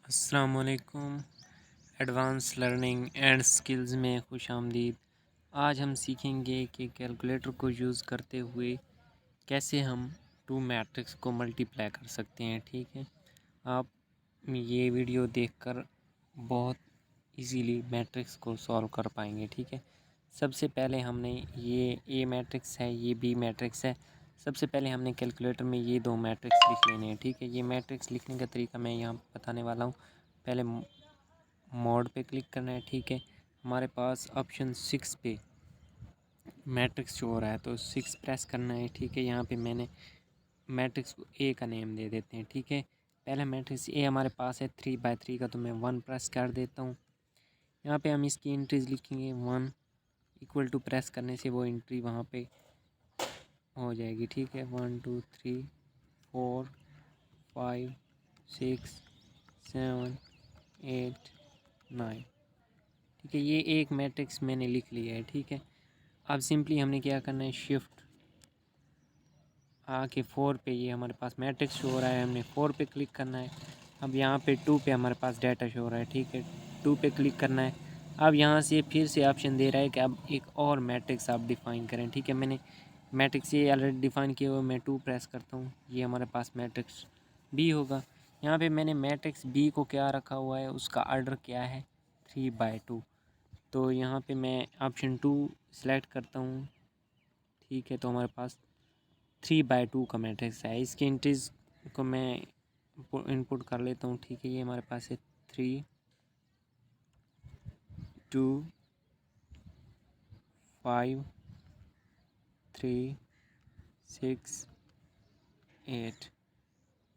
अस्सलामुअलैकुम। Advance learning and skills में खुशामदीद। आज हम सीखेंगे कि कैलकुलेटर को यूज़ करते हुए कैसे हम टू मैट्रिक्स को मल्टीप्लाई कर सकते हैं। ठीक है, आप ये वीडियो देखकर बहुत इजीली मैट्रिक्स को सॉल्व कर पाएंगे। ठीक है, सबसे पहले हमने ये ए मैट्रिक्स है, ये बी मैट्रिक्स है। सबसे पहले हमने कैलकुलेटर में ये दो मैट्रिक्स लिख लेने हैं। ठीक है, ये मैट्रिक्स लिखने का तरीका मैं यहाँ बताने वाला हूँ। पहले मोड पे क्लिक करना है। ठीक है, हमारे पास ऑप्शन 6 पे मैट्रिक्स शो हो रहा है तो 6 प्रेस करना है। ठीक है, यहाँ पे मैंने मैट्रिक्स को ए का नेम दे देते हैं। ठीक है, पहला मैट्रिक्स ए हमारे पास है 3/3 का, तो मैं 1 प्रेस कर देता हूँ। यहाँ पे हम इसकी एंट्रीज लिखेंगे। 1 इक्वल टू प्रेस करने से वो एंट्री वहाँ पे हो जाएगी। ठीक है, 1 2 3 4 5 6 7 8 9। ठीक है, ये एक मैट्रिक्स मैंने लिख लिया है। ठीक है, अब सिंपली हमने क्या करना है, शिफ्ट आके 4 पे, ये हमारे पास मैट्रिक्स शो हो रहा है, हमने 4 पे क्लिक करना है। अब यहाँ पे 2 पे हमारे पास डाटा शो हो रहा है। ठीक है, 2 पे क्लिक करना है। अब यहाँ से फिर से ऑप्शन दे रहा है कि अब एक और मैट्रिक्स आप डिफ़ाइन करें। ठीक है, मैंने मैट्रिक्स ये ऑलरेडी डिफ़ाइन किया हुआ, मैं 2 प्रेस करता हूँ, ये हमारे पास मैट्रिक्स बी होगा। यहाँ पे मैंने मैट्रिक्स बी को क्या रखा हुआ है, उसका ऑर्डर क्या है, 3/2। तो यहाँ पे मैं ऑप्शन 2 सेलेक्ट करता हूँ। ठीक है, तो हमारे पास 3/2 का मैट्रिक्स है। इसके एंट्रीज को मैं इनपुट कर लेता हूँ। ठीक है, ये हमारे पास है 3 2 5 3 6 8।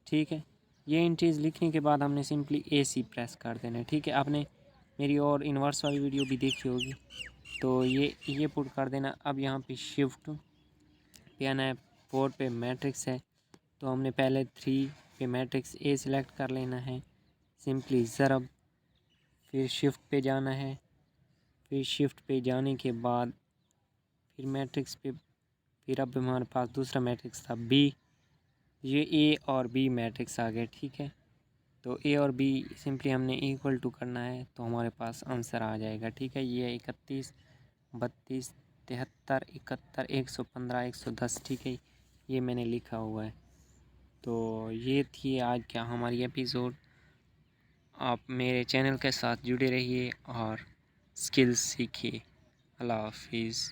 ठीक है, ये एंट्रीज लिखने के बाद हमने सिंपली AC प्रेस कर देना है। ठीक है, आपने मेरी और इन्वर्स वाली वीडियो भी देखी होगी, तो ये पुट कर देना। अब यहाँ पे शिफ्ट पे आना है, 4 पे मैट्रिक्स है, तो हमने पहले 3 पे मैट्रिक्स ए सिलेक्ट कर लेना है, सिंपली ज़रब, फिर शिफ्ट पे जाना है, फिर शिफ्ट पे जाने के बाद फिर मैट्रिक्स पे, फिर अब हमारे पास दूसरा मैट्रिक्स था बी, ये ए और बी मैट्रिक्स आ गए। ठीक है, तो ए और बी सिंपली हमने इक्वल टू करना है, तो हमारे पास आंसर आ जाएगा। ठीक है, ये 31 32 73 71 115 110। ठीक है, ये मैंने लिखा हुआ है। तो ये थी आज क्या हमारी एपिसोड। आप मेरे चैनल के साथ जुड़े रहिए और स्किल्स सीखिए। अल्लाह हाफिज़।